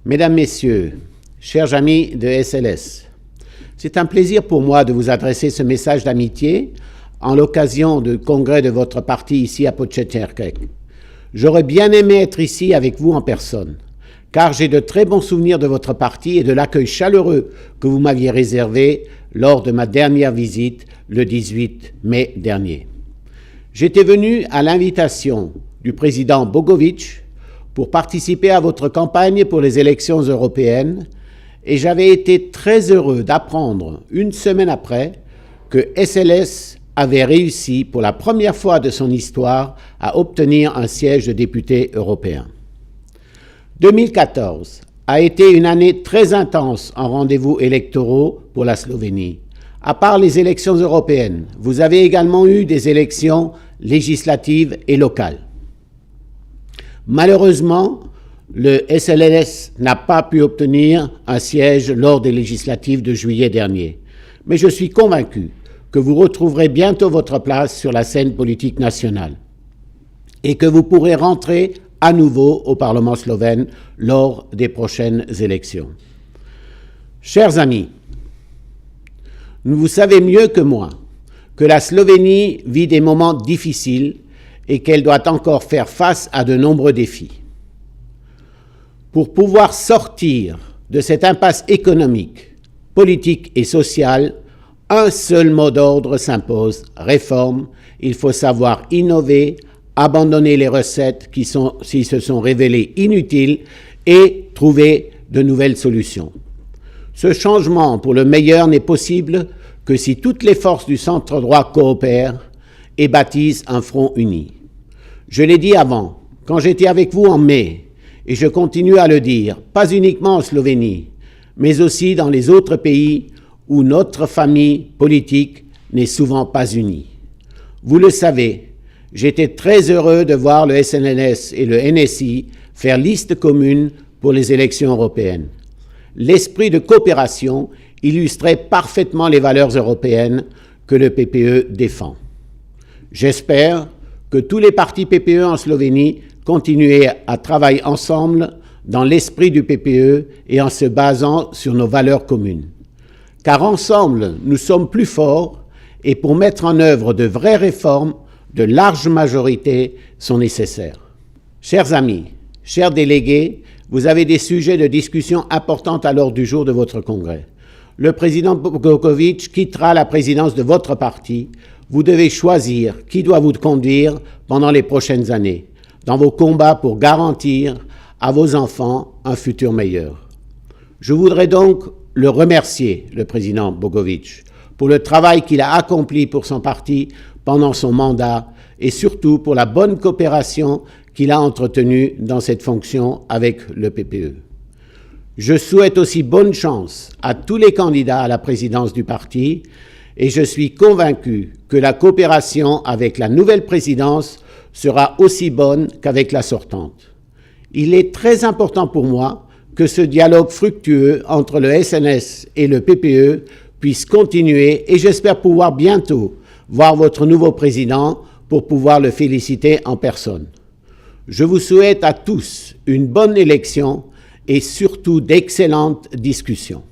Mesdames, Messieurs, chers amis de SLS, c'est un plaisir pour moi de vous adresser ce message d'amitié en l'occasion du congrès de votre parti ici à Podčetrtek. J'aurais bien aimé être ici avec vous en personne, car j'ai de très bons souvenirs de votre parti et de l'accueil chaleureux que vous m'aviez réservé lors de ma dernière visite le 18 mai dernier. J'étais venu à l'invitation du président Bogovič pour participer à votre campagne pour les élections européennes et j'avais été très heureux d'apprendre une semaine après que SLS avait réussi pour la première fois de son histoire à obtenir un siège de député européen. 2014 a été une année très intense en rendez-vous électoraux pour la Slovénie. À part les élections européennes, vous avez également eu des élections législatives et locales. Malheureusement, le SLS n'a pas pu obtenir un siège lors des législatives de juillet dernier. Mais je suis convaincu que vous retrouverez bientôt votre place sur la scène politique nationale et que vous pourrez rentrer à nouveau au Parlement slovène lors des prochaines élections. Chers amis, vous savez mieux que moi que la Slovénie vit des moments difficiles et qu'elle doit encore faire face à de nombreux défis. Pour pouvoir sortir de cette impasse économique, politique et sociale, un seul mot d'ordre s'impose, réforme. Il faut savoir innover, abandonner les recettes qui se sont révélées inutiles et trouver de nouvelles solutions. Ce changement pour le meilleur n'est possible que si toutes les forces du centre droit coopèrent et bâtissent un front uni. Je l'ai dit avant, quand j'étais avec vous en mai, et je continue à le dire, pas uniquement en Slovénie, mais aussi dans les autres pays où notre famille politique n'est souvent pas unie. Vous le savez, j'étais très heureux de voir le SNLS et le NSI faire liste commune pour les élections européennes. L'esprit de coopération illustrait parfaitement les valeurs européennes que le PPE défend. J'espère que tous les partis PPE en Slovénie continuent à travailler ensemble dans l'esprit du PPE et en se basant sur nos valeurs communes. Car ensemble, nous sommes plus forts et pour mettre en œuvre de vraies réformes, de larges majorités sont nécessaires. Chers amis, chers délégués, vous avez des sujets de discussion importants à l'ordre du jour de votre congrès. Le président Bogovič quittera la présidence de votre parti. Vous devez choisir qui doit vous conduire pendant les prochaines années, dans vos combats pour garantir à vos enfants un futur meilleur. Je voudrais donc le remercier, le président Bogovič, pour le travail qu'il a accompli pour son parti pendant son mandat et surtout pour la bonne coopération qu'il a entretenue dans cette fonction avec le PPE. Je souhaite aussi bonne chance à tous les candidats à la présidence du parti et je suis convaincu que la coopération avec la nouvelle présidence sera aussi bonne qu'avec la sortante. Il est très important pour moi que ce dialogue fructueux entre le SNS et le PPE puisse continuer et j'espère pouvoir bientôt voir votre nouveau président pour pouvoir le féliciter en personne. Je vous souhaite à tous une bonne élection et surtout d'excellentes discussions.